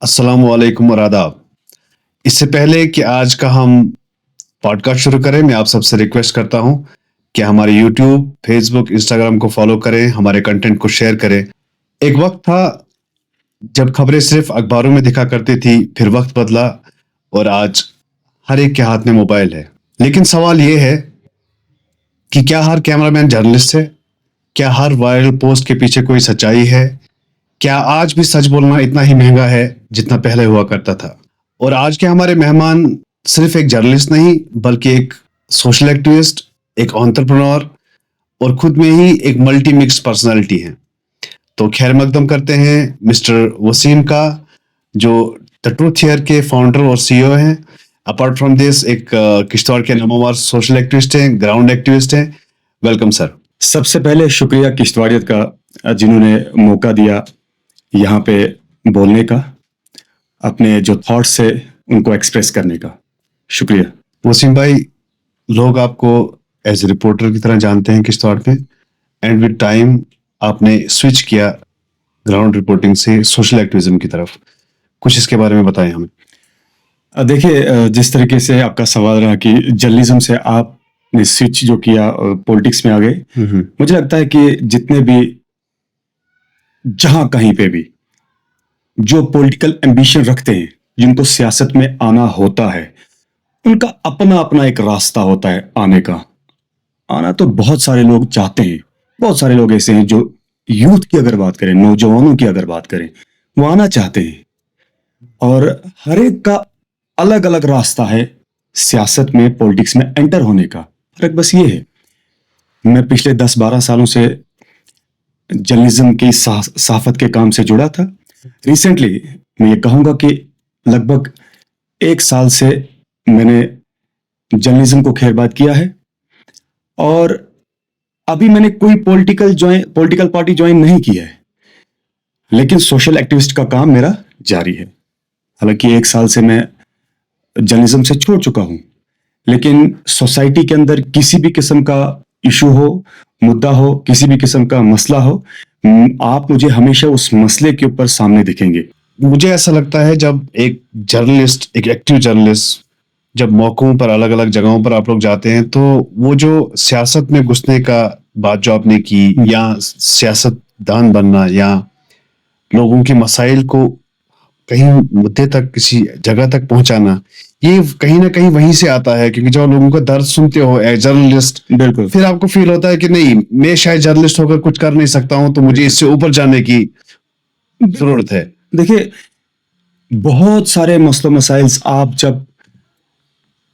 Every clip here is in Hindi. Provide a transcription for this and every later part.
अस्सलामु अलैकुम और आदाब। इससे पहले कि आज का हम पॉडकास्ट शुरू करें, मैं आप सबसे रिक्वेस्ट करता हूं कि हमारे यूट्यूब, फेसबुक, इंस्टाग्राम को फॉलो करें, हमारे कंटेंट को शेयर करें। एक वक्त था जब खबरें सिर्फ अखबारों में दिखा करती थी, फिर वक्त बदला और आज हर एक के हाथ में मोबाइल है। लेकिन सवाल ये है कि क्या हर कैमरामैन जर्नलिस्ट है? क्या हर वायरल पोस्ट के पीछे कोई सच्चाई है? क्या आज भी सच बोलना इतना ही महंगा है जितना पहले हुआ करता था? और आज के हमारे मेहमान सिर्फ एक जर्नलिस्ट नहीं, बल्कि एक सोशल एक्टिविस्ट, एक एंटरप्रेन्योर और खुद में ही एक मल्टी मिक्स पर्सनालिटी हैं। तो खैर मकदम करते हैं मिस्टर वसीम का, जो द ट्रूथ हियर के फाउंडर और सीईओ हैं। अपार्ट फ्रॉम दिस एक किश्तवाड़ के नमोवार सोशल एक्टिविस्ट हैं, ग्राउंड एक्टिविस्ट हैं। Welcome sir. सबसे पहले शुक्रिया किश्तवाड़ियत का, जिन्होंने मौका दिया यहाँ पे बोलने का, अपने जो थॉट्स है उनको एक्सप्रेस करने का। शुक्रिया। वसीम भाई, लोग आपको एज ए रिपोर्टर की तरह जानते हैं किश्तवाड़ पे, एंड विद टाइम आपने स्विच किया ग्राउंड रिपोर्टिंग से सोशल एक्टिविज्म की तरफ। कुछ इसके बारे में बताएं हमें। देखिए, जिस तरीके से आपका सवाल रहा कि जर्नलिज्म से आपने स्विच जो किया पॉलिटिक्स में आ गए, मुझे लगता है कि जितने भी जहां कहीं पे भी जो पॉलिटिकल एम्बिशन रखते हैं, जिनको सियासत में आना होता है, उनका अपना अपना एक रास्ता होता है आने का। आना तो बहुत सारे लोग चाहते हैं, बहुत सारे लोग ऐसे हैं जो यूथ की अगर बात करें, नौजवानों की अगर बात करें, वो आना चाहते हैं। और हर एक का अलग अलग रास्ता है सियासत में, पॉलिटिक्स में एंटर होने का। फर्क बस ये है, मैं पिछले 10-12 सालों से जर्नलिज्म की सहाफत के काम से जुड़ा था। रिसेंटली मैं ये कहूंगा कि लगभग 1 साल से मैंने जर्नलिज्म को खैरबाद किया है, और अभी मैंने कोई पॉलिटिकल पार्टी ज्वाइन नहीं किया है, लेकिन सोशल एक्टिविस्ट का काम मेरा जारी है। हालांकि 1 साल से मैं जर्नलिज्म से छोड़ चुका हूं, लेकिन सोसाइटी के अंदर किसी भी किस्म का इशू हो, मुद्दा हो, किसी भी किस्म का मसला हो, आप मुझे हमेशा उस मसले के ऊपर सामने दिखेंगे। मुझे ऐसा लगता है जब एक जर्नलिस्ट, एक एक्टिव जर्नलिस्ट, जब मौकों पर, अलग अलग जगहों पर आप लोग जाते हैं, तो वो जो सियासत में घुसने का बात जो आपने की, या सियासतदान बनना, या लोगों के मसाइल को कहीं मुद्दे तक, किसी जगह तक पहुंचाना, ये कहीं ना कहीं वहीं से आता है। क्योंकि जब लोगों का दर्द सुनते हो एज जर्नलिस्ट, बिल्कुल, फिर आपको फील होता है कि नहीं, मैं शायद जर्नलिस्ट होकर कुछ कर नहीं सकता हूं, तो मुझे इससे ऊपर जाने की जरूरत है। देखिए, बहुत सारे मसलो मसाइल्स आप जब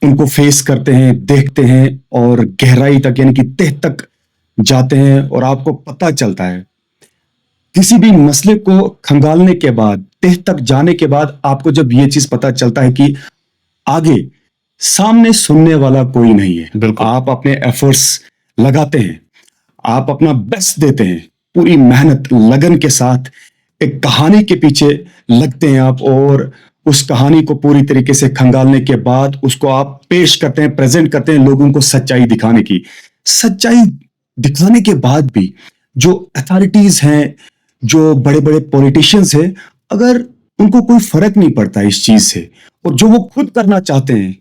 उनको फेस करते हैं, देखते हैं, और गहराई तक यानी कि तह तक जाते हैं, और आपको पता चलता है, किसी भी मसले को खंगालने के बाद, तह तक जाने के बाद, आपको जब ये चीज पता चलता है कि आगे सामने सुनने वाला कोई नहीं है, आप अपने एफर्ट्स लगाते हैं, आप अपना बेस्ट देते हैं, पूरी मेहनत लगन के साथ एक कहानी के पीछे लगते हैं आप, और उस कहानी को पूरी तरीके से खंगालने के बाद उसको आप पेश करते हैं, प्रेजेंट करते हैं लोगों को सच्चाई दिखाने की। सच्चाई दिखाने के बाद भी जो अथॉरिटीज हैं, जो बड़े बड़े पॉलिटिशियंस हैं, अगर उनको कोई फर्क नहीं पड़ता इस चीज से, और जो वो खुद करना चाहते हैं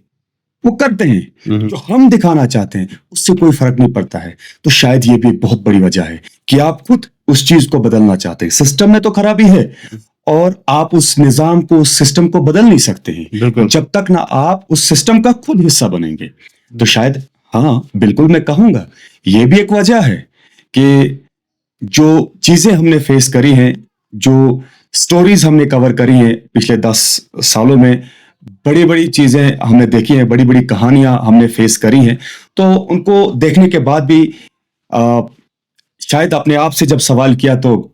वो करते हैं, जो हम दिखाना चाहते हैं उससे कोई फर्क नहीं पड़ता है, तो शायद ये भी एक बहुत बड़ी वजह है कि आप खुद उस चीज को बदलना चाहते हैं। सिस्टम में तो खराबी है, और आप उस निजाम को, उस सिस्टम को बदल नहीं सकते हैं जब तक ना आप उस सिस्टम का खुद हिस्सा बनेंगे। तो शायद, हाँ बिल्कुल, मैं कहूंगा ये भी एक वजह है कि जो चीजें हमने फेस करी हैं, जो स्टोरीज हमने कवर करी हैं पिछले 10 सालों में, बड़ी बड़ी चीजें हमने देखी हैं, बड़ी बड़ी कहानियां हमने फेस करी हैं, तो उनको देखने के बाद भी शायद अपने आप से जब सवाल किया, तो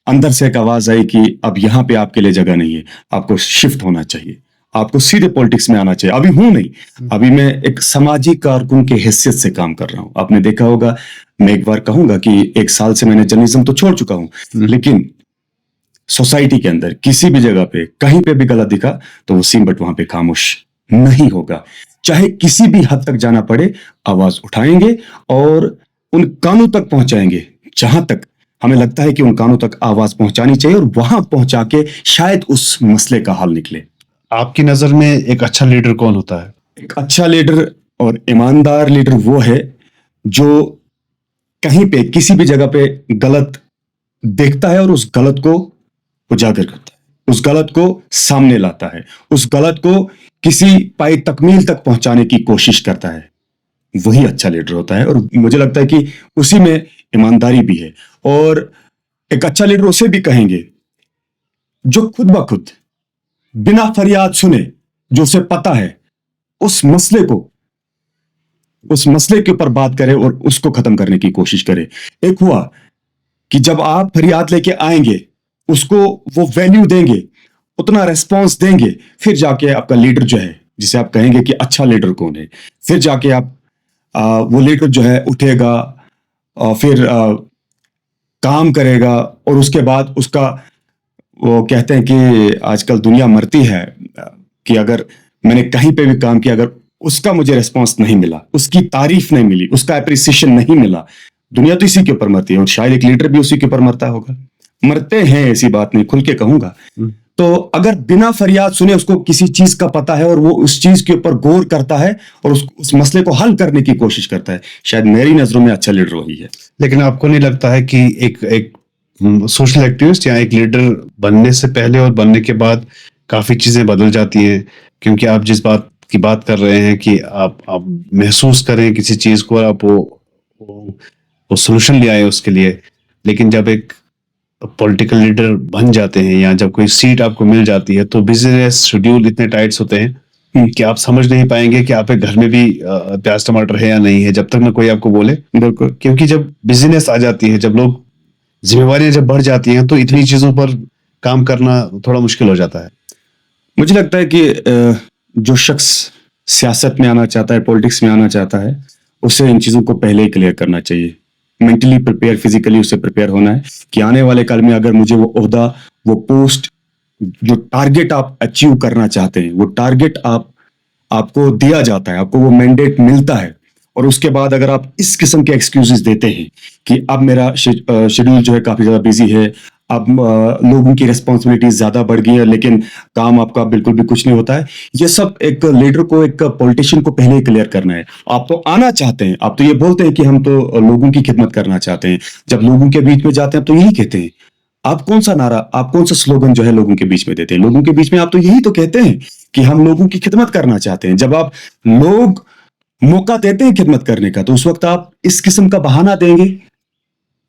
अंदर से एक आवाज आई कि अब यहां पे आपके लिए जगह नहीं है, आपको शिफ्ट होना चाहिए, आपको सीधे पॉलिटिक्स में आना चाहिए। अभी हूं नहीं, अभी मैं एक सामाजिक कारकुन के हैसियत से काम कर रहा हूं। आपने देखा होगा, मैं एक बार कहूंगा कि 1 साल से मैंने जर्नलिज्म तो छोड़ चुका हूं, लेकिन सोसाइटी के अंदर किसी भी जगह पे कहीं पे भी गलत दिखा तो वसीम बट वहां पे खामोश नहीं होगा। चाहे किसी भी हद तक जाना पड़े, आवाज उठाएंगे और उन कानों तक पहुंचाएंगे जहां तक हमें लगता है कि उन कानों तक आवाज पहुंचानी चाहिए और वहां पहुंचा के शायद उस मसले का हल निकले। आपकी नजर में एक अच्छा लीडर कौन होता है? एक अच्छा लीडर और ईमानदार लीडर वो है जो कहीं पे किसी भी जगह पे गलत देखता है और उस गलत को उजागर करता है, उस गलत को सामने लाता है, उस गलत को किसी पाई तकमील तक पहुंचाने की कोशिश करता है। वही अच्छा लीडर होता है और मुझे लगता है कि उसी में ईमानदारी भी है। और एक अच्छा लीडर उसे भी कहेंगे जो खुद ब खुद बिना फरियाद सुने, जो उसे पता है, उस मसले के ऊपर बात करे और उसको खत्म करने की कोशिश करे। एक हुआ कि जब आप फरियाद लेके आएंगे, उसको वो वैल्यू देंगे, उतना रेस्पॉन्स देंगे, फिर जाके आपका लीडर जो है, जिसे आप कहेंगे कि अच्छा लीडर कौन है, फिर जाके आप वो लीडर जो है उठेगा और फिर काम करेगा और उसके बाद उसका, वो कहते हैं कि आजकल दुनिया मरती है कि अगर मैंने कहीं पे भी काम किया, अगर उसका मुझे रिस्पॉन्स नहीं मिला, उसकी तारीफ नहीं मिली, उसका अप्रिसिएशन नहीं मिला, दुनिया तो इसी के ऊपर मरती है और शायद एक लीडर भी उसी के ऊपर मरता होगा। मरते हैं, ऐसी बात नहीं, खुल के कहूंगा। तो अगर बिना फरियाद सुने उसको किसी चीज का पता है और वो उस चीज के ऊपर गौर करता है और उस मसले को हल करने की कोशिश करता है, शायद मेरी नजरों में अच्छा लीडर वही है। लेकिन आपको नहीं लगता है कि एक सोशल एक्टिविस्ट या एक लीडर बनने से पहले और बनने के बाद काफी चीजें बदल जाती हैं? क्योंकि आप जिस बात की बात कर रहे हैं कि आप महसूस करें किसी चीज को और आप वो सोल्यूशन ले आए उसके लिए, लेकिन जब एक पॉलिटिकल लीडर बन जाते हैं या जब कोई सीट आपको मिल जाती है तो बिजनेस शेड्यूल इतने टाइट्स होते हैं कि आप समझ नहीं पाएंगे कि आप एक घर में भी प्याज टमाटर है या नहीं है, जब तक ना कोई आपको बोले। बिल्कुल। क्योंकि जब बिजनेस आ जाती है, जब लोग जिम्मेवारियां जब बढ़ जाती हैं, तो इतनी चीजों पर काम करना थोड़ा मुश्किल हो जाता है। मुझे लगता है कि जो शख्स सियासत में आना चाहता है, पॉलिटिक्स में आना चाहता है, उसे इन चीजों को पहले ही क्लियर करना चाहिए। मेंटली प्रिपेयर, फिजिकली उसे प्रिपेयर होना है कि आने वाले कल में अगर मुझे वो ओहदा, वो पोस्ट, जो टारगेट आप अचीव करना चाहते हैं, वो टारगेट आपको दिया जाता है, आपको वो मैंडेट मिलता है, और उसके बाद अगर आप इस किस्म के एक्सक्यूजेस देते हैं कि अब मेरा शेड्यूल जो है काफी ज्यादा बिजी है, अब लोगों की रिस्पॉन्सिबिलिटीज ज्यादा बढ़ गई है, लेकिन काम आपका बिल्कुल भी कुछ नहीं होता है, ये सब एक लीडर को, एक पॉलिटिशियन को पहले ही क्लियर करना है। आप तो आना चाहते हैं, आप तो ये बोलते हैं कि हम तो लोगों की खिदमत करना चाहते हैं, जब लोगों के बीच में जाते हैं तो यही कहते हैं। आप कौन सा नारा, आप कौन सा स्लोगन जो है लोगों के बीच में देते हैं? लोगों के बीच में आप तो यही तो कहते हैं कि हम लोगों की खिदमत करना चाहते हैं। जब आप लोग मौका देते हैं खिदमत करने का, तो उस वक्त आप इस किस्म का बहाना देंगे,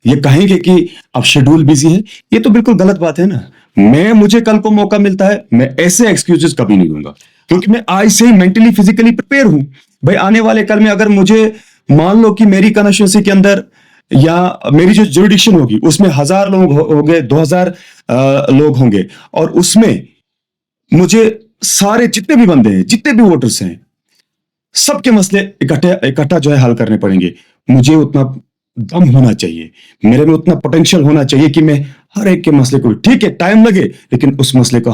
ये कहेंगे कि अब शेड्यूल बिजी है, ये तो बिल्कुल गलत बात है ना। मुझे कल को मौका मिलता है, मैं ऐसे एक्सक्यूजेस कभी नहीं दूंगा, क्योंकि मैं आज से ही मेंटली फिजिकली प्रिपेयर हूं। भाई आने वाले कल में अगर मुझे मान लो कि मेरी कॉन्स्टिट्यूंसी के अंदर या मेरी जो जुरिडिक्शन होगी उसमें 1000 लोग होंगे, 2000 लोग होंगे, और उसमें मुझे सारे जितने भी बंदे हैं, जितने भी वोटर्स हैं, सबके मसले इकट्ठा जो है हल करने पड़ेंगे। मुझे उतना दम होना चाहिए, मेरे में उतना पोटेंशियल होना चाहिए कि मैं हर एक के मसले को, ठीक है टाइम लगे, लेकिन उस मसले का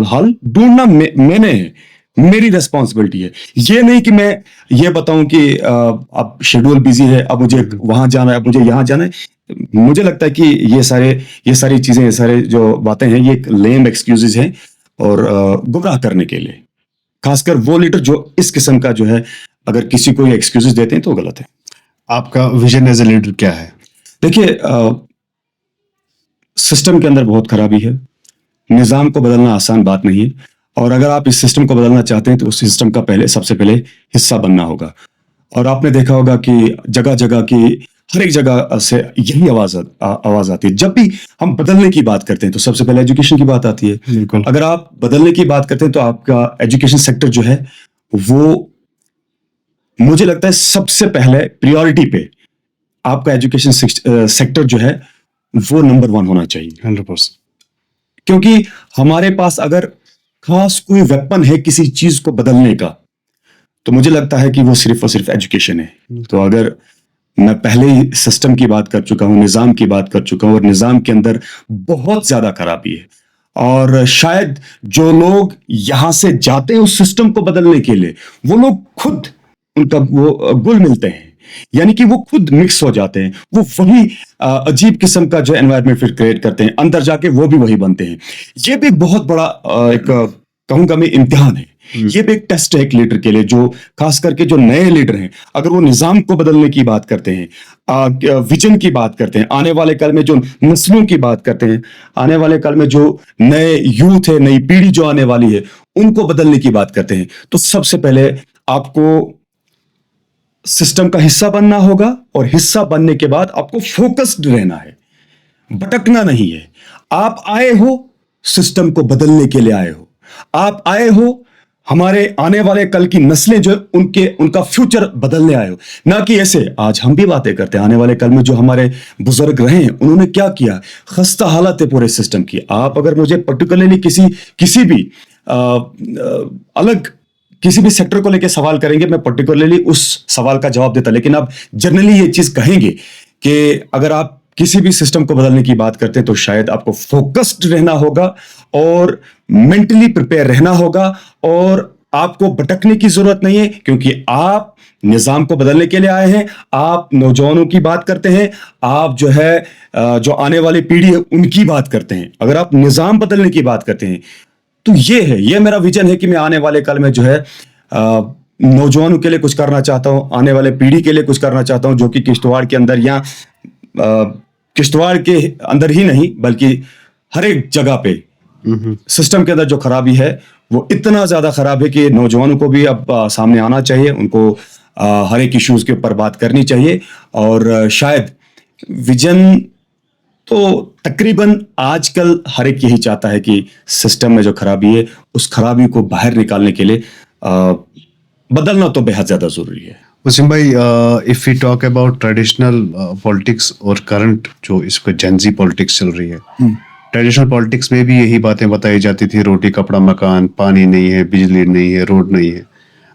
हल ढूंढना मैंने है, मेरी रेस्पॉन्सिबिलिटी है। ये नहीं कि मैं ये बताऊं कि अब शेड्यूल बिजी है, अब मुझे वहां जाना है, अब मुझे यहां जाना है। मुझे लगता है कि ये सारी चीजें, ये सारे जो बातें हैं, ये लेम एक्सक्यूजेज हैं और गुमराह करने के लिए। खासकर वो लीडर जो इस किस्म का जो है, अगर किसी को ये एक्सक्यूजेस देते हैं तो गलत है। आपका विजन एज ए लीडर क्या है? देखिए, सिस्टम के अंदर बहुत खराबी है, निजाम को बदलना आसान बात नहीं है, और अगर आप इस सिस्टम को बदलना चाहते हैं तो उस सिस्टम का सबसे पहले हिस्सा बनना होगा। और आपने देखा होगा कि जगह जगह की, हर एक जगह से यही आवाज आती है। जब भी हम बदलने की बात करते हैं तो सबसे पहले एजुकेशन की बात आती है। बिल्कुल। अगर आप बदलने की बात करते हैं तो आपका एजुकेशन सेक्टर जो है, वो मुझे लगता है सबसे पहले प्रायोरिटी पे आपका एजुकेशन सेक्टर जो है वो नंबर 1 होना चाहिए। 100%। क्योंकि हमारे पास अगर खास कोई वेपन है किसी चीज को बदलने का, तो मुझे लगता है कि वो सिर्फ और सिर्फ एजुकेशन है। तो अगर मैं पहले ही सिस्टम की बात कर चुका हूं, निजाम की बात कर चुका हूं, और निजाम के अंदर बहुत ज्यादा खराबी है, और शायद जो लोग यहां से जाते हैं उस सिस्टम को बदलने के लिए, वो लोग खुद उनका वो गुल मिलते हैं यानी कि वो खुद मिक्स हो जाते हैं, वो वही अजीब किस्म का जो एनवायरनमेंट फिर क्रिएट करते हैं, अंदर जाके वो भी वही बनते हैं। ये भी एक बहुत बड़ा एक कहूंगा मैं इम्तिहान है। ये भी एक टेस्ट है एक लीडर के लिए, जो खास करके जो नए लीडर हैं, अगर वो निजाम को बदलने की बात करते हैं, विजन की बात करते हैं, आने वाले कल में जो नस्लों की बात करते हैं, आने वाले कल में जो नए यूथ है, नई पीढ़ी जो आने वाली है, उनको बदलने की बात करते हैं, तो सबसे पहले आपको सिस्टम का हिस्सा बनना होगा, और हिस्सा बनने के बाद आपको फोकस्ड रहना है, भटकना नहीं है। आप आए हो सिस्टम को बदलने के लिए आए हो, आप आए हो हमारे आने वाले कल की नस्लें जो उनका फ्यूचर बदलने आए हो, ना कि ऐसे आज हम भी बातें करते हैं आने वाले कल में जो हमारे बुजुर्ग रहे हैं उन्होंने क्या किया, खस्ता हालत है पूरे सिस्टम की। आप अगर मुझे पर्टिकुलरली किसी भी अलग किसी भी सेक्टर को लेकर सवाल करेंगे, मैं पर्टिकुलरली उस सवाल का जवाब देता, लेकिन आप जनरली ये चीज कहेंगे कि अगर आप किसी भी सिस्टम को बदलने की बात करते हैं तो शायद आपको फोकस्ड रहना होगा और मेंटली प्रिपेयर रहना होगा, और आपको भटकने की जरूरत नहीं है, क्योंकि आप निजाम को बदलने के लिए आए हैं। आप नौजवानों की बात करते हैं, आप जो है जो आने वाली पीढ़ी है उनकी बात करते हैं। अगर आप निजाम बदलने की बात करते हैं तो ये मेरा विजन है कि मैं आने वाले कल में जो है नौजवानों के लिए कुछ करना चाहता हूं, आने वाले पीढ़ी के लिए कुछ करना चाहता हूं, जो कि किश्तवाड़ के अंदर या किश्तवाड़ के अंदर ही नहीं बल्कि हर एक जगह पे सिस्टम के अंदर जो खराबी है वो इतना ज्यादा खराब है कि नौजवानों को भी अब सामने आना चाहिए, उनको हर एक इश्यूज के ऊपर बात करनी चाहिए। और शायद विजन तो तकरीबन आजकल हर एक यही चाहता है कि सिस्टम में जो खराबी है उस खराबी को बाहर निकालने के लिए बदलना तो बेहद ज्यादा जरूरी है। वसीम भाई, if we talk about traditional politics और करंट जो इसको जेंजी पॉलिटिक्स चल रही है, ट्रेडिशनल पॉलिटिक्स में भी यही बातें बताई जाती थी, रोटी कपड़ा मकान, पानी नहीं है, बिजली नहीं है, रोड नहीं है।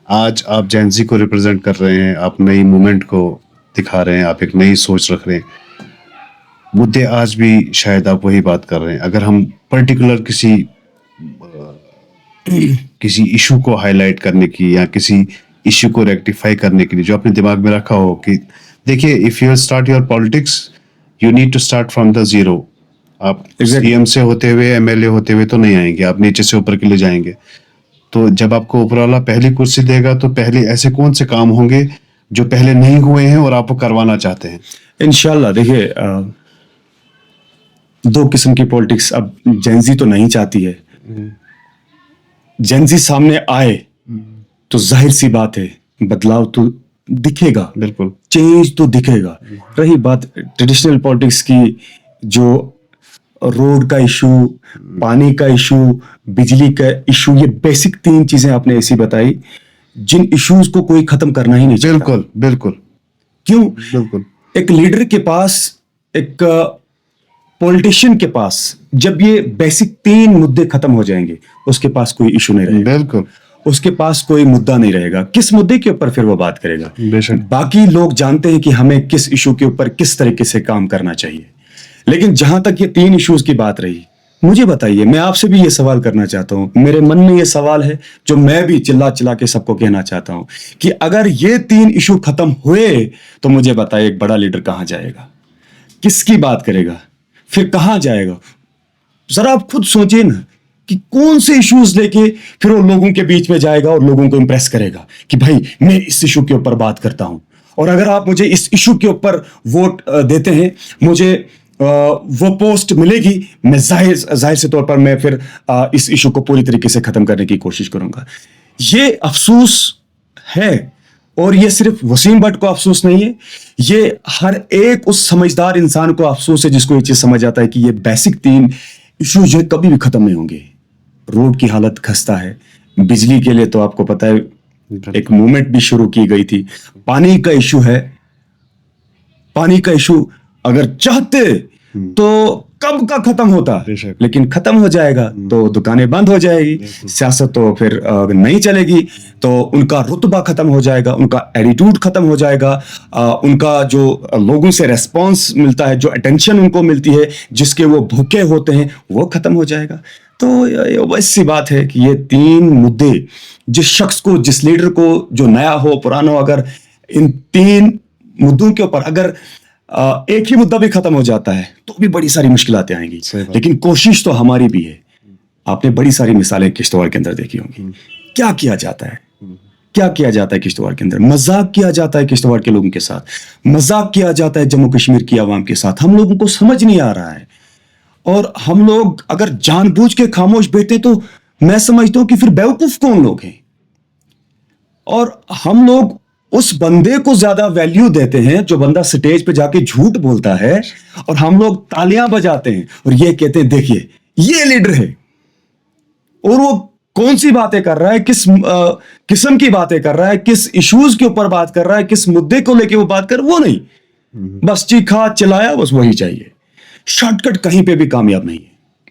आज आप जेंजी को रिप्रेजेंट कर रहे हैं, आप नई मूवमेंट को दिखा रहे हैं, आप एक नई सोच रख रहे हैं। मुद्दे आज भी शायद आप वही बात कर रहे हैं। अगर हम पर्टिकुलर किसी इशू को हाईलाइट करने की या किसी इश्यू को रेक्टिफाई करने के लिए जो अपने दिमाग में रखा हो कि देखिए, if you start your politics you need to start from the zero. आप सीएम से होते हुए एमएलए होते हुए तो नहीं आएंगे, आप नीचे से ऊपर के लिए जाएंगे। तो जब आपको ऊपर वाला पहली कुर्सी देगा तो पहले ऐसे कौन से काम होंगे जो पहले नहीं हुए हैं और आप वो करवाना चाहते हैं? इंशाल्लाह देखिए, दो किस्म की पॉलिटिक्स अब जेंजी तो नहीं चाहती है। जेंजी सामने आए तो जाहिर सी बात है बदलाव तो दिखेगा, बिल्कुल चेंज तो दिखेगा। रही बात ट्रेडिशनल पॉलिटिक्स की, जो रोड का इशू, पानी का इशू, बिजली का इशू, ये बेसिक तीन चीजें आपने ऐसी बताई जिन इश्यूज को कोई खत्म करना ही नहीं चाहता। बिल्कुल बिल्कुल। क्यों? बिल्कुल। एक लीडर के पास, एक पॉलिटिशियन के पास जब ये बेसिक तीन मुद्दे खत्म हो जाएंगे उसके पास कोई इशू नहीं रहेगा। बिल्कुल। उसके पास कोई मुद्दा नहीं रहेगा। किस मुद्दे के ऊपर फिर वो बात करेगा? बेशक। बाकी लोग जानते हैं कि हमें किस इशू के ऊपर किस तरीके से काम करना चाहिए, लेकिन जहां तक ये तीन इश्यूज की बात रही, मुझे बताइए, मैं आपसे भी ये सवाल करना चाहता हूं, मेरे मन में ये सवाल है जो मैं भी चिल्ला चिल्ला के सबको कहना चाहता हूं कि अगर ये तीन इशू खत्म हुए तो मुझे बताइए एक बड़ा लीडर कहां जाएगा, किसकी बात करेगा, फिर कहां जाएगा? जरा आप खुद सोचिए ना कि कौन से इश्यूज लेके फिर वो लोगों के बीच में जाएगा और लोगों को इंप्रेस करेगा कि भाई मैं इस इशू के ऊपर बात करता हूं, और अगर आप मुझे इस इशू के ऊपर वोट देते हैं, मुझे वो पोस्ट मिलेगी, मैं जाहिर से तौर पर मैं फिर इस इशू को पूरी तरीके से खत्म करने की कोशिश करूंगा। ये अफसोस है, और ये सिर्फ वसीम भट्ट को अफसोस नहीं है, ये हर एक उस समझदार इंसान को अफसोस है जिसको ये चीज समझ आता है कि ये बेसिक तीन इशू जो कभी भी खत्म नहीं होंगे। रोड की हालत खस्ता है, बिजली के लिए तो आपको पता है एक मूवमेंट भी शुरू की गई थी, पानी का इशू है, पानी का इशू अगर चाहते तो कब का खत्म होता, लेकिन खत्म हो जाएगा तो दुकानें बंद हो जाएगी, सियासत तो फिर नहीं चलेगी, तो उनका रुतबा खत्म हो जाएगा, उनका एटीट्यूड खत्म हो जाएगा, उनका जो लोगों से रेस्पॉन्स मिलता है, जो अटेंशन उनको मिलती है, जिसके वो भूखे होते हैं, वो खत्म हो जाएगा। तो बस सी बात है कि ये तीन मुद्दे जिस शख्स को, जिस लीडर को, जो नया हो पुराना हो, अगर इन तीन मुद्दों के ऊपर अगर एक ही मुद्दा भी खत्म हो जाता है तो भी बड़ी सारी मुश्किलातें आएंगी। लेकिन कोशिश तो हमारी भी है। आपने बड़ी सारी मिसालें किश्तवाड़ के अंदर देखी होंगी। क्या किया जाता है, क्या किया जाता है किश्तवाड़ के अंदर? मजाक किया जाता है किश्तवाड़ के लोगों के साथ, मजाक किया जाता है जम्मू कश्मीर की आवाम के साथ। हम लोगों को समझ नहीं आ रहा है, और हम लोग अगर जानबूझ के खामोश बैठे तो मैं समझता हूं कि फिर बेवकूफ कौन लोग हैं। और हम लोग उस बंदे को ज्यादा वैल्यू देते हैं जो बंदा स्टेज पे जाके झूठ बोलता है, और हम लोग तालियां बजाते हैं और ये कहते हैं देखिए ये लीडर है, और वो कौन सी बातें कर रहा है, किस किस्म की बातें कर रहा है, किस इश्यूज के ऊपर बात कर रहा है, किस मुद्दे को लेके वो बात कर, वो नहीं, बस चीखा चिल्लाया, बस वही चाहिए। शॉर्टकट कहीं पे भी कामयाब नहीं है।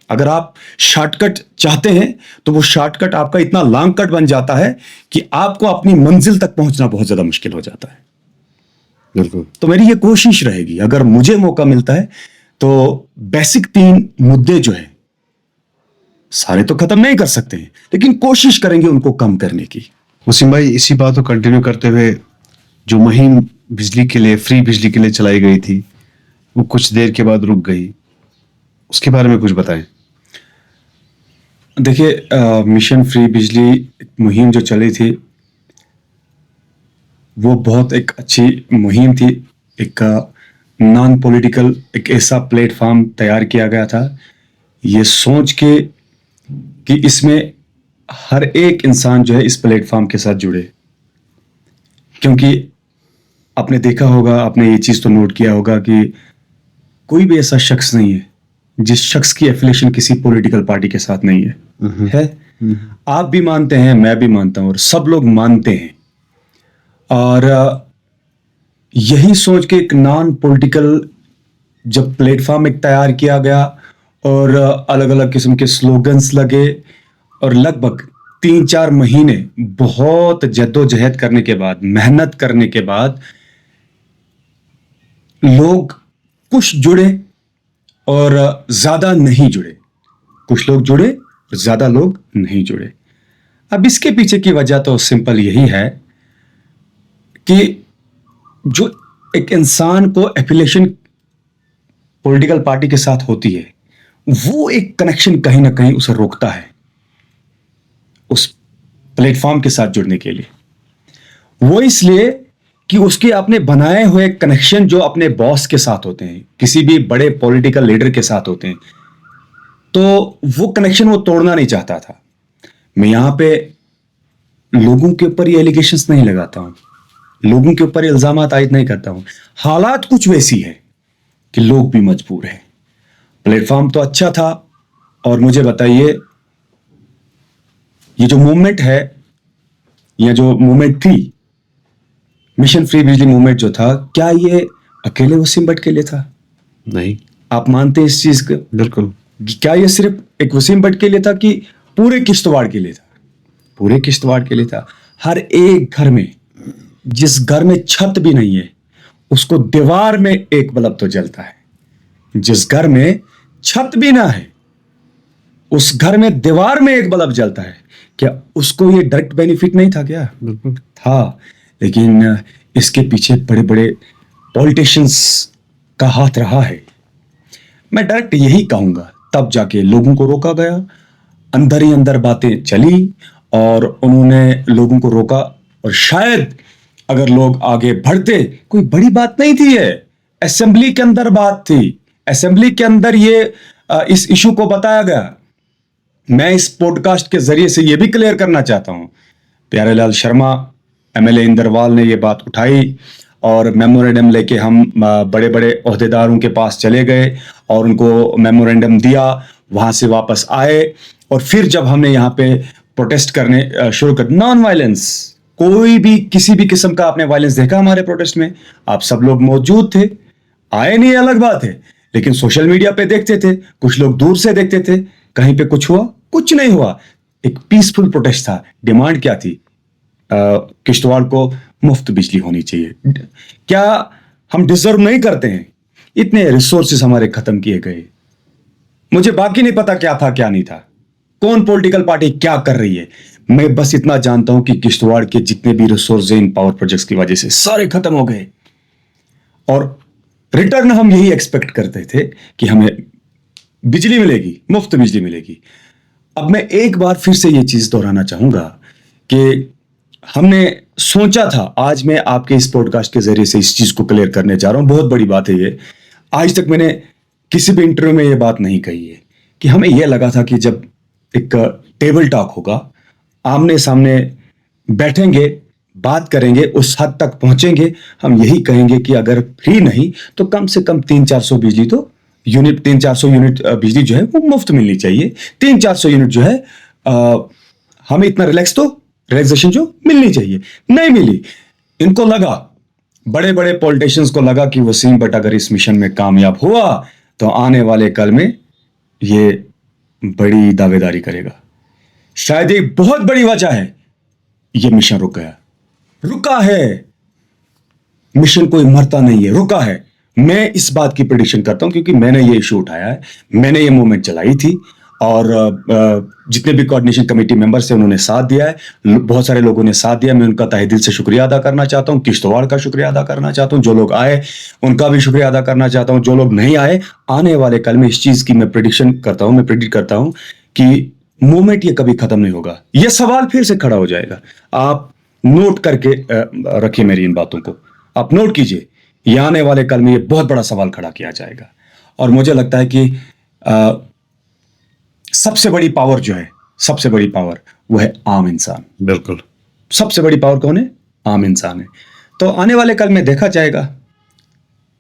अगर आप शॉर्टकट चाहते हैं तो वो शॉर्टकट आपका इतना लॉन्ग कट बन जाता है कि आपको अपनी मंजिल तक पहुंचना बहुत ज्यादा मुश्किल हो जाता है। बिल्कुल। तो मेरी ये कोशिश रहेगी, अगर मुझे मौका मिलता है तो बेसिक 3 मुद्दे जो है, सारे तो खत्म नहीं कर सकते हैं, लेकिन कोशिश करेंगे उनको कम करने की। वसीम भाई, इसी बात को कंटिन्यू करते हुए, जो मुहिम बिजली के लिए, फ्री बिजली के लिए चलाई गई थी, वो कुछ देर के बाद रुक गई, उसके बारे में कुछ बताएं। देखिए, मिशन फ्री बिजली मुहिम जो चली थी वो बहुत एक अच्छी मुहिम थी। एक नॉन पॉलिटिकल एक ऐसा प्लेटफॉर्म तैयार किया गया था, ये सोच के कि इसमें हर एक इंसान जो है इस प्लेटफॉर्म के साथ जुड़े। क्योंकि आपने देखा होगा, आपने ये चीज़ तो नोट किया होगा कि कोई भी ऐसा शख्स नहीं है जिस शख्स की एफिलिएशन किसी पॉलिटिकल पार्टी के साथ नहीं है। आप भी मानते हैं, मैं भी मानता हूं, और सब लोग मानते हैं। और यही सोच के एक नॉन पॉलिटिकल जब प्लेटफॉर्म एक तैयार किया गया और अलग अलग किस्म के स्लोगन्स लगे, और लगभग 3-4 महीने बहुत जद्दोजहद करने के बाद, मेहनत करने के बाद, लोग कुछ जुड़े और ज्यादा नहीं जुड़े, कुछ लोग जुड़े, ज्यादा लोग नहीं जुड़े। अब इसके पीछे की वजह तो सिंपल यही है कि जो एक इंसान को एफिलिएशन पॉलिटिकल पार्टी के साथ होती है, वो एक कनेक्शन कहीं ना कहीं उसे रोकता है उस प्लेटफॉर्म के साथ जुड़ने के लिए। वो इसलिए कि उसके अपने बनाए हुए कनेक्शन जो अपने बॉस के साथ होते हैं, किसी भी बड़े पॉलिटिकल लीडर के साथ होते हैं, तो वो कनेक्शन वो तोड़ना नहीं चाहता था। मैं यहां पे लोगों के ऊपर ये एलिगेशंस नहीं लगाता हूं, लोगों के ऊपर इल्जाम आयद नहीं करता हूं। हालात कुछ वैसी है कि लोग भी मजबूर हैं। प्लेटफॉर्म तो अच्छा था, और मुझे बताइए, ये जो मूवमेंट है या जो मूवमेंट थी, मिशन फ्री बिजली मूवमेंट जो था, क्या ये अकेले वसीम भट्ट के लिए था? नहीं। आप मानते हैं इस चीज को? बिल्कुल। क्या ये सिर्फ एक वसीम भट्ट के लिए था कि पूरे किश्तवाड़ के लिए था? पूरे किश्तवाड़ के लिए था। हर एक घर में, जिस घर में छत भी नहीं है, उसको दीवार में एक बल्ब तो जलता है। जिस घर में छत भी ना है, उस घर में दीवार में एक बल्ब जलता है। क्या उसको ये डायरेक्ट बेनिफिट नहीं था? क्या बिल्कुल था। लेकिन इसके पीछे बड़े बड़े पॉलिटिशियंस का हाथ रहा है। मैं डायरेक्ट यही कहूंगा, तब जाके लोगों को रोका गया, अंदर ही अंदर बातें चली और उन्होंने लोगों को रोका। और शायद अगर लोग आगे बढ़ते, कोई बड़ी बात नहीं थी, ये असेंबली के अंदर बात थी, असेंबली के अंदर ये इस इशू को बताया गया। मैं इस पॉडकास्ट के जरिए से ये भी क्लियर करना चाहता हूं, प्यारेलाल शर्मा एमएलए इंदरवाल ने ये बात उठाई और मेमोरेंडम लेके हम बड़े बड़े ओहदेदारों के पास चले गए और उनको मेमोरेंडम दिया। वहां से वापस आए और फिर जब हमने यहाँ पे प्रोटेस्ट करने शुरू कर, नॉन वायलेंस, कोई भी किसी भी किस्म का आपने वायलेंस देखा हमारे प्रोटेस्ट में? आप सब लोग मौजूद थे, आए नहीं अलग बात है, लेकिन सोशल मीडिया पे देखते थे, कुछ लोग दूर से देखते थे। कहीं पे कुछ हुआ? कुछ नहीं हुआ। एक पीसफुल प्रोटेस्ट था। डिमांड क्या थी? किश्तवाड़ को मुफ्त बिजली होनी चाहिए। क्या हम डिजर्व नहीं करते हैं? इतने रिसोर्सेस हमारे खत्म किए गए। मुझे बाकी नहीं पता क्या था क्या नहीं था, कौन पॉलिटिकल पार्टी क्या कर रही है। मैं बस इतना जानता हूं कि किश्तवाड़ के जितने भी रिसोर्स इन पावर प्रोजेक्ट्स की वजह से सारे खत्म हो गए। और रिटर्न हम यही एक्सपेक्ट करते थे कि हमें बिजली मिलेगी, मुफ्त बिजली मिलेगी। अब मैं एक बार फिर से ये चीज दोहराना चाहूंगा कि हमने सोचा था, आज मैं आपके इस पॉडकास्ट के जरिए से इस चीज को क्लियर करने जा रहा हूं। बहुत बड़ी बात है ये, आज तक मैंने किसी भी इंटरव्यू में ये बात नहीं कही है कि हमें यह लगा था कि जब एक टेबल टॉक होगा, आमने सामने बैठेंगे, बात करेंगे, उस हद तक पहुंचेंगे, हम यही कहेंगे कि अगर फ्री नहीं तो कम से कम 300-400 बिजली तो यूनिट 300-400 यूनिट बिजली जो है वो मुफ्त मिलनी चाहिए। 300-400 यूनिट जो है हमें इतना रिलैक्सेशन जो मिलनी चाहिए, नहीं मिली। इनको लगा, बड़े बड़े पॉलिटिशियंस को लगा कि वसीम भट्ट अगर इस मिशन में कामयाब हुआ तो आने वाले कल में ये बड़ी दावेदारी करेगा। शायद एक बहुत बड़ी वजह है ये मिशन रुका है। मिशन कोई मरता नहीं है, रुका है। मैं इस बात की प्रेडिक्शन करता हूं क्योंकि मैंने ये इशू उठाया है, मैंने ये मूवमेंट चलाई थी और जितने भी कोऑर्डिनेशन कमेटी मेंबर्स हैं उन्होंने साथ दिया है, बहुत सारे लोगों ने साथ दिया। मैं उनका तहे दिल से शुक्रिया अदा करना चाहता हूं, किश्तवाड़ का शुक्रिया अदा करना चाहता हूं, जो लोग आए उनका भी शुक्रिया अदा करना चाहता हूं, जो लोग नहीं आए, आने वाले कल में इस चीज की मैं प्रेडिक्ट करता हूं कि मूवमेंट ये कभी खत्म नहीं होगा। ये सवाल फिर से खड़ा हो जाएगा। आप नोट करके रखिए मेरी इन बातों को, आप नोट कीजिए, ये आने वाले कल में ये बहुत बड़ा सवाल खड़ा किया जाएगा। और मुझे लगता है कि सबसे बड़ी पावर जो है, सबसे बड़ी पावर वो है आम इंसान। बिल्कुल, सबसे बड़ी पावर कौन है? आम इंसान है। तो आने वाले कल में देखा जाएगा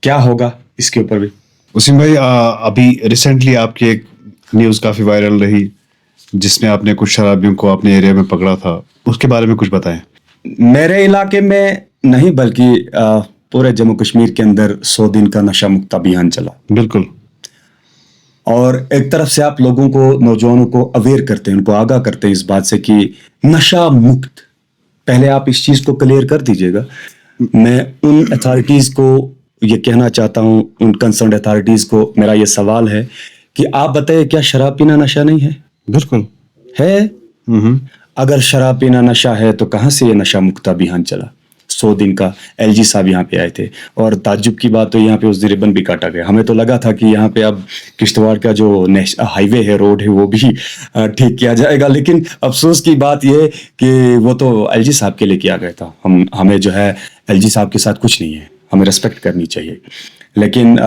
क्या होगा इसके ऊपर भी। वसीम भाई, अभी रिसेंटली आपकी एक न्यूज़ काफ़ी वायरल रही जिसमें आपने कुछ शराबियों को अपने एरिया में पकड़ा था, उसके बारे में कुछ बताएं। मेरे इलाके में नहीं बल्कि पूरे जम्मू कश्मीर के अंदर 100 दिन का नशा मुक्त अभियान चला। बिल्कुल। और एक तरफ से आप लोगों को, नौजवानों को अवेयर करते हैं, उनको आगाह करते हैं इस बात से कि नशा मुक्त। पहले आप इस चीज को क्लियर कर दीजिएगा। मैं उन अथॉरिटीज को ये कहना चाहता हूं, उन कंसर्न अथॉरिटीज को मेरा ये सवाल है कि आप बताइए, क्या शराब पीना नशा नहीं है? बिल्कुल है। अगर शराब पीना नशा है तो कहां से ये नशा मुक्त अभियान चला? 100 दिन का। एलजी साहब यहाँ पे आए थे और ताज्जुब की बात तो यहाँ पे उस दिन रिबन भी काटा गया। हमें तो लगा था कि यहाँ पे अब किश्तवाड़ का जो हाईवे है, रोड है, वो भी ठीक किया जाएगा, लेकिन अफसोस की बात यह है कि वो तो एलजी साहब के लिए किया गया था। हमें जो है एलजी साहब के साथ कुछ नहीं है, हमें रेस्पेक्ट करनी चाहिए। लेकिन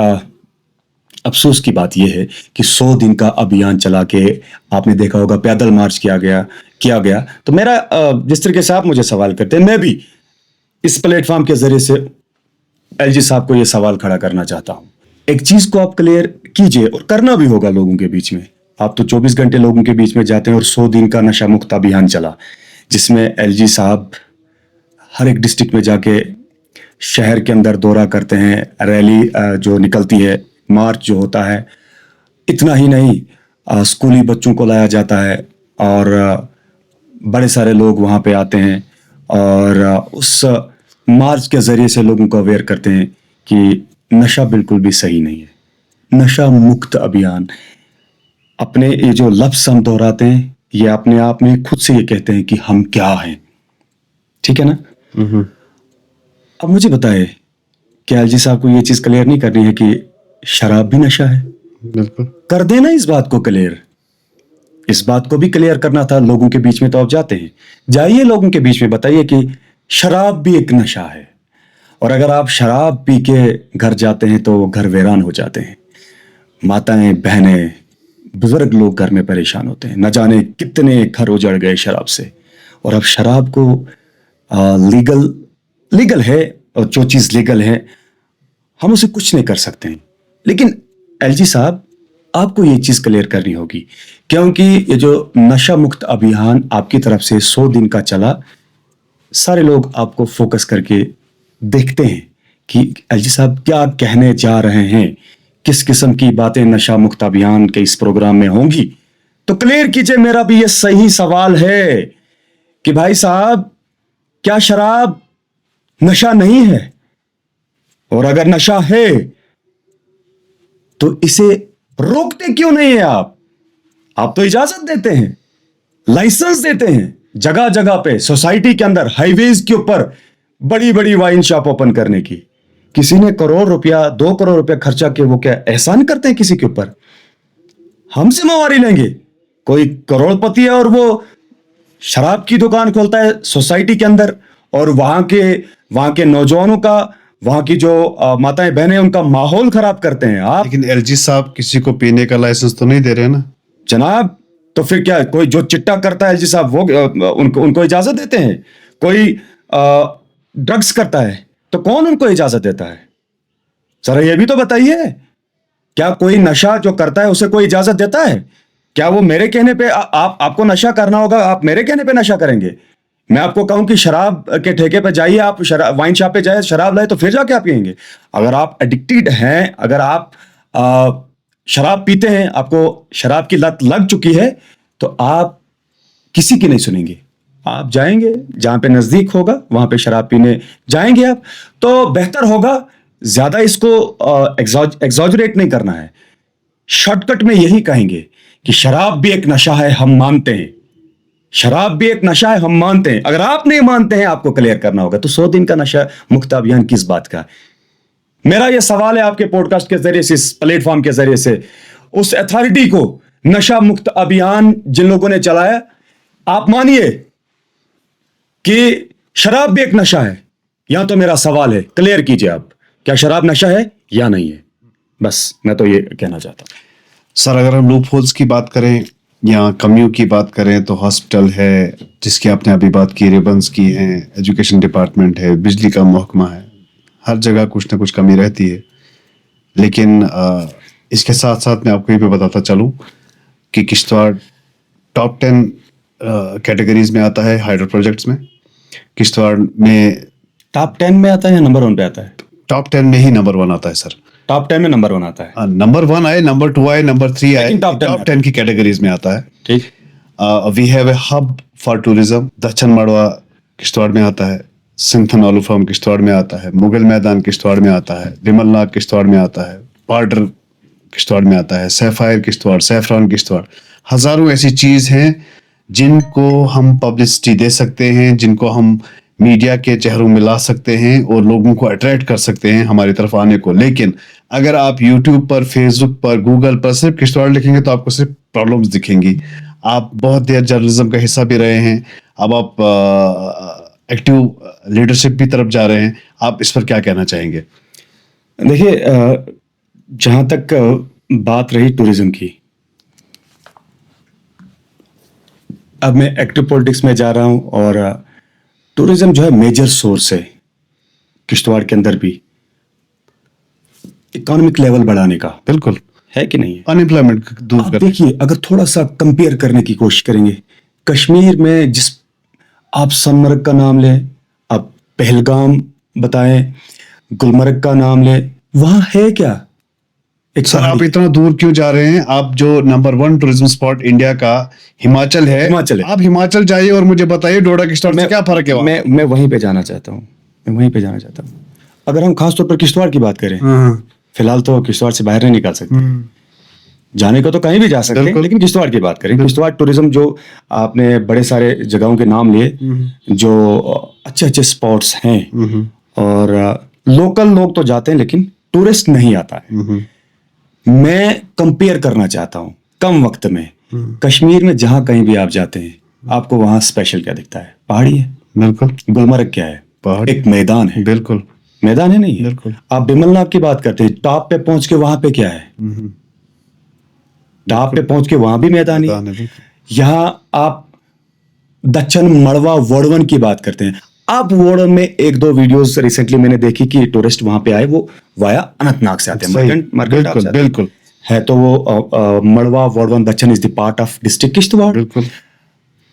अफसोस की बात यह है कि 100 दिन का अभियान चला के, आपने देखा होगा पैदल मार्च किया गया। तो मेरा जिस तरीके से आप मुझे सवाल करते हैं, मैं भी इस प्लेटफॉर्म के जरिए से एलजी साहब को यह सवाल खड़ा करना चाहता हूं। एक चीज को आप क्लियर कीजिए, और करना भी होगा लोगों के बीच में। आप तो 24 घंटे लोगों के बीच में जाते हैं और 100 दिन का नशा मुक्त अभियान चला, जिसमें एलजी साहब हर एक डिस्ट्रिक्ट में जाके शहर के अंदर दौरा करते हैं, रैली जो निकलती है, मार्च जो होता है। इतना ही नहीं, स्कूली बच्चों को लाया जाता है और बड़े सारे लोग वहाँ पे आते हैं और उस मार्च के ज़रिए से लोगों को अवेयर करते हैं कि नशा बिल्कुल भी सही नहीं है। नशा मुक्त अभियान, अपने ये जो लफ्ज़ हम दोहराते हैं, ये अपने आप में खुद से ये कहते हैं कि हम क्या हैं। ठीक है ना? अब मुझे बताए, क्या एलजी साहब को ये चीज़ क्लियर नहीं करनी है कि शराब भी नशा है? बिल्कुल कर देना इस बात को क्लियर। इस बात को भी क्लियर करना था लोगों के बीच में। तो आप जाते हैं, जाइए लोगों के बीच में, बताइए कि शराब भी एक नशा है। और अगर आप शराब पी के घर जाते हैं तो घर वीरान हो जाते हैं। माताएं, बहनें, बुजुर्ग लोग घर में परेशान होते हैं। न जाने कितने घर उजड़ गए शराब से। और अब शराब को लीगल है, और जो चीज़ लीगल है हम उसे कुछ नहीं कर सकते हैं। लेकिन एलजी साहब, आपको ये चीज क्लियर करनी होगी, क्योंकि ये जो नशा मुक्त अभियान आपकी तरफ से 100 दिन का चला, सारे लोग आपको फोकस करके देखते हैं कि एलजी साहब क्या कहने जा रहे हैं, किस किस्म की बातें नशा मुक्त अभियान के इस प्रोग्राम में होंगी। तो क्लियर कीजिए। मेरा भी ये सही सवाल है कि भाई साहब, क्या शराब नशा नहीं है? और अगर नशा है तो इसे रोकते क्यों नहीं है आप? आप तो इजाजत देते हैं, लाइसेंस देते हैं, जगह जगह पे, सोसाइटी के अंदर, हाईवेज के ऊपर बड़ी बड़ी वाइन शॉप ओपन करने की। किसी ने करोड़ रुपया 2 करोड़ रुपया खर्चा किया, वो क्या एहसान करते हैं किसी के ऊपर? हम जिम्मेवारी लेंगे? कोई करोड़पति है और वो शराब की दुकान खोलता है सोसाइटी के अंदर, और वहां के नौजवानों का, वहां की जो माताएं बहनें, उनका माहौल खराब करते हैं आप। लेकिन एलजी साहब किसी को पीने का लाइसेंस तो नहीं दे रहे ना जनाब, तो फिर क्या, कोई जो चिट्टा करता है जी साहब, वो उनको इजाजत देते हैं? कोई ड्रग्स करता है तो कौन उनको इजाजत देता है? जरा ये भी तो बताइए, क्या कोई नशा जो करता है उसे कोई इजाजत देता है? क्या वो मेरे कहने पे आपको नशा करना होगा, आप मेरे कहने पे नशा करेंगे? मैं आपको कहूं कि शराब के ठेके पे जाइए, आप वाइन शॉप पे जाए, शराब लाए, तो फिर जाके आप पिएंगे? अगर आप एडिक्टेड हैं, अगर आप शराब पीते हैं, आपको शराब की लत लग चुकी है, तो आप किसी की नहीं सुनेंगे। आप जाएंगे जहां पे नजदीक होगा, वहां पे शराब पीने जाएंगे आप, तो बेहतर होगा। ज्यादा इसको एग्जॉजरेट नहीं करना है। शॉर्टकट में यही कहेंगे कि शराब भी एक नशा है, हम मानते हैं। शराब भी एक नशा है, हम मानते हैं। अगर आप नहीं मानते हैं, आपको क्लियर करना होगा, तो 100 दिन का नशा मुक्त अभियान किस बात का? मेरा यह सवाल है आपके पॉडकास्ट के जरिए से, इस प्लेटफॉर्म के जरिए से, उस अथॉरिटी को, नशा मुक्त अभियान जिन लोगों ने चलाया, आप मानिए कि शराब भी एक नशा है, या तो मेरा सवाल है, क्लियर कीजिए आप, क्या शराब नशा है या नहीं है? बस मैं तो ये कहना चाहता हूं। सर। अगर हम लूप होल्स की बात करें या कमियों की बात करें, तो हॉस्पिटल है जिसकी आपने अभी बात की, रिबन्स की हैं, एजुकेशन डिपार्टमेंट है, बिजली का महकमा है, हर जगह कुछ ना कुछ कमी रहती है। लेकिन इसके साथ साथ मैं आपको ये भी बताता चलूं कि किश्तवाड़ टॉप 10 कैटेगरीज में आता है हाइड्रो प्रोजेक्ट्स में। किश्तवाड़ में टॉप 10 में आता है या नंबर 1 पे आता है? टॉप 10 में ही नंबर 1 आता है सर। टॉप 10 में नंबर 1 आता है? नंबर 1 आए, नंबर 2 आए, नंबर 3 आए, टॉप 10 की कैटेगरीज में आता है। ठीक। We have a hub for tourism. Dakshin Marwah Kishtwar में आता है, सिंथन आलू फार्म किश्तवाड़ में आता है, मुगल मैदान किश्तवाड़ में आता है, बिमलनाग किश्तवाड़ में आता है, बॉर्डर किश्तवाड़ में आता है, सैफायर किश्तवाड़, सैफरान किश्तवाड़। हजारों ऐसी चीज हैं जिनको हम पब्लिसिटी दे सकते हैं, जिनको हम मीडिया के चेहरों में ला सकते हैं और लोगों को अट्रैक्ट कर सकते हैं हमारी तरफ आने को। लेकिन अगर आप YouTube पर, Facebook पर, Google पर सिर्फ किश्तवाड़ लिखेंगे तो आपको सिर्फ प्रॉब्लम्स दिखेंगी। आप बहुत देर जर्नलिज्म का हिस्सा भी रहे हैं, अब आप एक्टिव लीडरशिप की तरफ जा रहे हैं, आप इस पर क्या कहना चाहेंगे? देखिए, जहां तक बात रही टूरिज्म की, अब मैं एक्टिव पॉलिटिक्स में जा रहा हूं, और टूरिज्म जो है मेजर सोर्स है किश्तवाड़ के अंदर भी इकोनॉमिक लेवल बढ़ाने का। बिल्कुल है कि नहीं है? अनएम्प्लॉयमेंट दूर आप कर। देखिए, अगर थोड़ा सा कंपेयर करने की कोशिश करेंगे, कश्मीर में जिस, आप सोनमर्ग का नाम लें, आप पहलगाम बताएं, गुलमर्ग का नाम लें, वहां है क्या? एक सर, आप इतना दूर क्यों जा रहे हैं? आप जो नंबर 1 टूरिज्म स्पॉट इंडिया का हिमाचल है, आप हिमाचल जाइए और मुझे बताइए डोडा किश्तवाड़ में क्या फर्क है? मैं वहीं पे जाना चाहता हूँ, मैं वहीं पे जाना चाहता हूँ। अगर हम खासतौर पर किश्तवाड़ की बात करें, फिलहाल तो किश्तवाड़ से बाहर नहीं निकाल सकते, जाने को तो कहीं भी जा सकते हैं, लेकिन किश्तवाड़ की बात करें, किश्तवाड़ टूरिज्म जो आपने बड़े सारे जगहों के नाम लिए, जो अच्छे अच्छे स्पॉट्स हैं, और लोकल लोग तो जाते हैं लेकिन टूरिस्ट नहीं आता है। मैं कंपेयर करना चाहता हूं कम वक्त में, कश्मीर में जहां कहीं भी आप जाते हैं, आपको वहां स्पेशल क्या दिखता है? पहाड़ी है, बिल्कुल। गुलमर्ग क्या है? पहाड़ी, एक मैदान है, बिल्कुल। मैदान है, नहीं है? बिल्कुल। आप बिमलनाग की बात करते हैं, टॉप पे पहुंच के वहां पे क्या है? टॉप पे पहुंच के वहां भी मैदान है। यहां आप दक्षिण मड़वा वर्डवन की बात करते हैं, आप वर्डवन में 1-2 वीडियोस रिसेंटली मैंने देखी कि टूरिस्ट वहां पे आए, वो वाया अनंतनाग से आते हैं, बिल्कुल है, तो वो मड़वा वर्डवन दक्षिण is the part of district Kishtwar, बिल्कुल।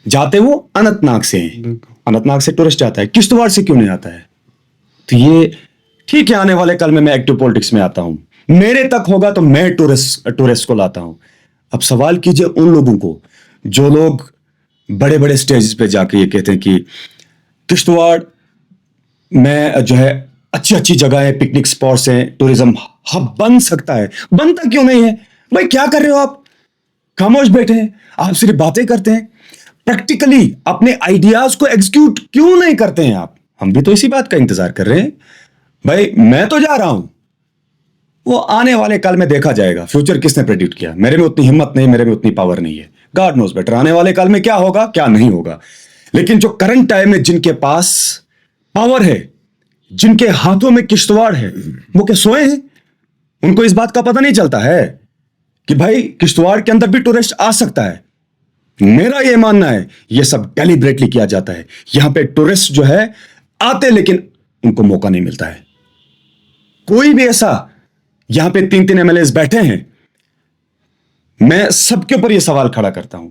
जाते वो अनंतनाग से हैं, अनंतनाग से टूरिस्ट आता है, किश्तवाड़ से क्यों नहीं आता है? तो ये ठीक है, आने वाले कल में मैं एक्टिव पॉलिटिक्स में आता हूं, मेरे तक होगा तो मैं टूरिस्ट को लाता हूं। अब सवाल कीजिए उन लोगों को जो लोग बड़े बड़े स्टेज पे जाके ये कहते हैं कि किश्तवाड़ में जो है अच्छी अच्छी जगह है, पिकनिक स्पॉट्स हैं, टूरिज्म हब बन सकता है। बनता क्यों नहीं है भाई? क्या कर रहे हो आप? खामोश बैठे हैं, आप सिर्फ बातें करते हैं, प्रैक्टिकली अपने आइडियाज को एग्जीक्यूट क्यों नहीं करते हैं आप? हम भी तो इसी बात का इंतजार कर रहे हैं। भाई मैं तो जा रहा हूं, वो आने वाले कल में देखा जाएगा। फ्यूचर किसने प्रेडिक्ट किया? मेरे में उतनी हिम्मत नहीं, मेरे में उतनी पावर नहीं है। गॉड नोज बेटर आने वाले कल में क्या होगा क्या नहीं होगा। लेकिन जो करंट टाइम में जिनके पास पावर है, जिनके हाथों में किश्तवाड़ है, वो क्या सोए हैं? उनको इस बात का पता नहीं चलता है कि भाई किश्तवाड़ के अंदर भी टूरिस्ट आ सकता है। मेरा यह मानना है यह सब डेलिब्रेटली किया जाता है। यहां पे टूरिस्ट जो है आते, लेकिन उनको मौका नहीं मिलता है। कोई भी ऐसा, यहां पे 3-3 एमएलए बैठे हैं, मैं सबके ऊपर यह सवाल खड़ा करता हूं,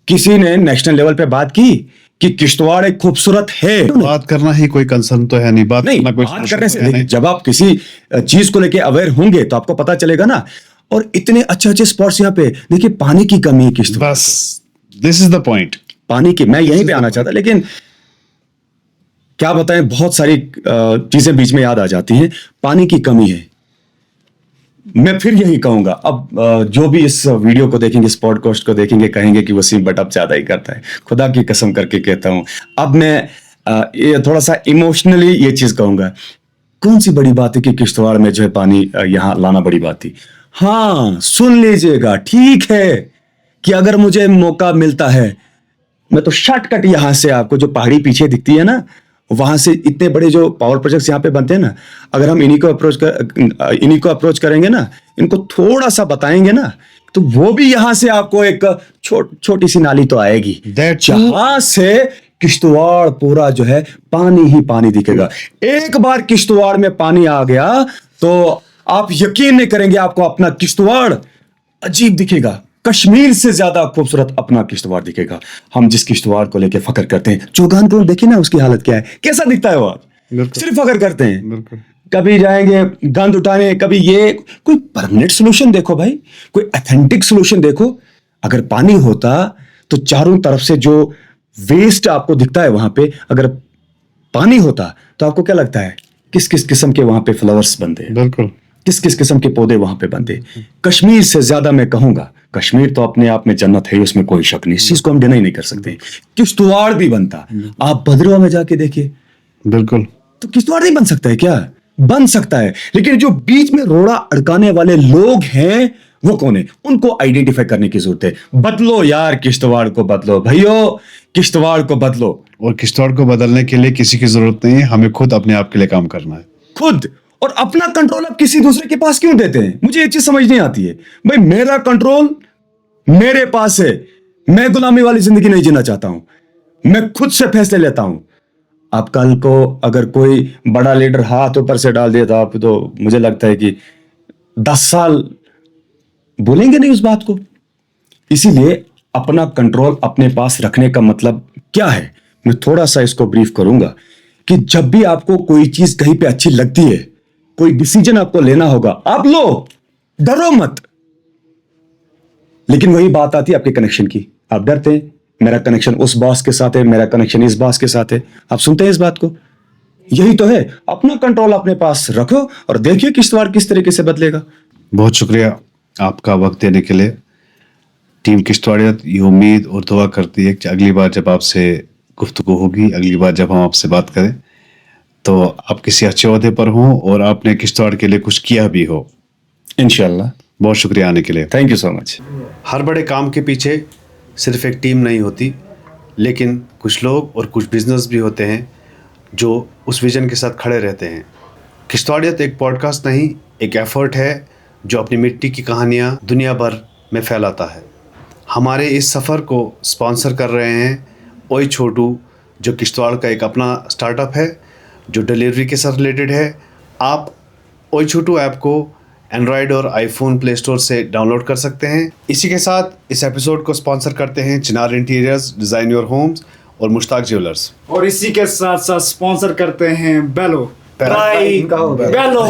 किसी ने नेशनल लेवल पे बात की कि किश्तवाड़ एक खूबसूरत है? बात करना ही कोई कंसर्न तो है नहीं, बात नहीं, करना कोई बात solution करने तो से है नहीं। जब आप किसी चीज को लेके अवेयर होंगे तो आपको पता चलेगा ना। और इतने अच्छे अच्छे स्पॉट्स यहाँ पे देखिए, पानी की कमी है किश्तवाड़। बस दिस इज द पॉइंट। पानी की, मैं यहीं पे आना चाहता, लेकिन क्या बताएं, बहुत सारी चीजें बीच में याद आ जाती हैं। पानी की कमी है। मैं फिर यही कहूंगा, अब जो भी इस वीडियो को देखेंगे, इस पॉडकास्ट को देखेंगे, कहेंगे कि वसीम बट अब ज्यादा ही करता है। खुदा की कसम करके कहता हूं, अब मैं ये थोड़ा सा इमोशनली ये चीज कहूंगा। कौन सी बड़ी बात है कि किश्तवाड़ में जो है पानी यहां लाना बड़ी बात थी? हाँ, सुन लीजिएगा, ठीक है कि अगर मुझे मौका मिलता है, मैं तो शॉर्टकट यहां से, आपको जो पहाड़ी पीछे दिखती है ना, वहां से इतने बड़े जो पावर प्रोजेक्ट्स यहाँ पे बनते हैं ना, अगर हम इन्हीं को अप्रोच करेंगे ना, इनको थोड़ा सा बताएंगे ना, तो वो भी यहां से आपको एक छोटी सी नाली तो आएगी, जहां से किश्तवाड़ पूरा जो है पानी ही पानी दिखेगा। एक बार किश्तवाड़ में पानी आ गया तो आप यकीन नहीं करेंगे, आपको अपना किश्तवाड़ अजीब दिखेगा। कश्मीर से ज्यादा खूबसूरत अपना किश्तवाड़ दिखेगा। हम जिस किश्तवाड़ को लेके फख्र करते हैं, चौगान को देखिए ना, उसकी हालत क्या है, कैसा दिखता है वो आज। सिर्फ फख्र करते हैं। कभी जाएंगे गंद उठाने, कभी ये, कोई परमानेंट सोल्यूशन देखो भाई, कोई ऑथेंटिक सोल्यूशन देखो। अगर पानी होता तो चारों तरफ से जो वेस्ट आपको दिखता है वहां पे, अगर पानी होता तो आपको क्या लगता है किस किस किस्म के वहां पे फ्लावर्स बनते हैं, बिल्कुल किस किस किस्म के पौधे वहां पे बनते। कश्मीर से ज्यादा मैं कहूंगा, कश्मीर तो अपने आप में जन्नत है, उसमें कोई शक नहीं, इस चीज को हम डिनाई नहीं कर सकते। किश्तवाड़ भी बनता, आप भद्रवा में जाके देखिए, बिल्कुल। तो किश्तवाड़ नहीं बन सकता है क्या? बन सकता है, लेकिन जो बीच में रोड़ा अड़काने वाले लोग हैं वो कौन है, उनको आइडेंटिफाई करने की जरूरत है। बदलो यार, किश्तवाड़ को बदलो भाइयों, किश्तवाड़ को बदलो। और किश्तवाड़ को बदलने के लिए किसी की जरूरत नहीं है, हमें खुद अपने आप के लिए काम करना है, खुद। और अपना कंट्रोल आप किसी दूसरे के पास क्यों देते हैं? मुझे ये चीज समझ नहीं आती है भाई। मेरा कंट्रोल मेरे पास है, मैं गुलामी वाली जिंदगी नहीं जीना चाहता हूं, मैं खुद से फैसले लेता हूं। अब कल को अगर कोई बड़ा लीडर हाथ ऊपर से डाल दिया था, तो मुझे लगता है कि 10 साल बोलेंगे नहीं उस बात को। इसीलिए अपना कंट्रोल अपने पास रखने का मतलब क्या है, मैं थोड़ा सा इसको ब्रीफ करूंगा कि जब भी आपको कोई चीज कहीं पे अच्छी लगती है, कोई डिसीजन आपको लेना होगा, आप लो, डरो मत। लेकिन वही बात आती है आपके कनेक्शन की, आप डरते हैं, मेरा कनेक्शन उस बॉस के साथ है, मेरा कनेक्शन इस बॉस के साथ है। आप सुनते हैं इस बात को? यही तो है, अपना कंट्रोल अपने पास रखो और देखिए किश्तवाड़ किस तरीके से बदलेगा। बहुत शुक्रिया आपका वक्त देने के लिए। टीम किश्तवाड़ियत ये उम्मीद और दुआ करती है कि अगली बार जब आपसे गुफ्तगू होगी, अगली बार जब हम आपसे बात करें, तो आप किसी अच्छे ओहदे पर हों और आपने किश्तवाड़ के लिए कुछ किया भी हो। इंशाल्लाह। बहुत शुक्रिया आने के लिए। Thank you so much. हर बड़े काम के पीछे सिर्फ एक टीम नहीं होती, लेकिन कुछ लोग और कुछ बिजनेस भी होते हैं जो उस विजन के साथ खड़े रहते हैं। किश्तवाड़ियत एक पॉडकास्ट नहीं, एक एफर्ट है जो अपनी मिट्टी की कहानियाँ दुनिया भर में फैलाता है। हमारे इस सफ़र को स्पॉन्सर कर रहे हैं ओए छोटू, जो किश्तवाड़ का एक अपना स्टार्टअप है जो डिलीवरी के साथ रिलेटेड है। आप ओए छोटू ऐप को एंड्रॉयड और आईफोन प्ले स्टोर से डाउनलोड कर सकते हैं। इसी के साथ इस एपिसोड को स्पॉन्सर करते हैं चिनार इंटीरियर्स, डिज़ाइन योर होम्स और मुश्ताक ज्वेलर्स। और इसी के साथ साथ स्पॉन्सर करते हैं बेलो। इनका हो गया। बेलो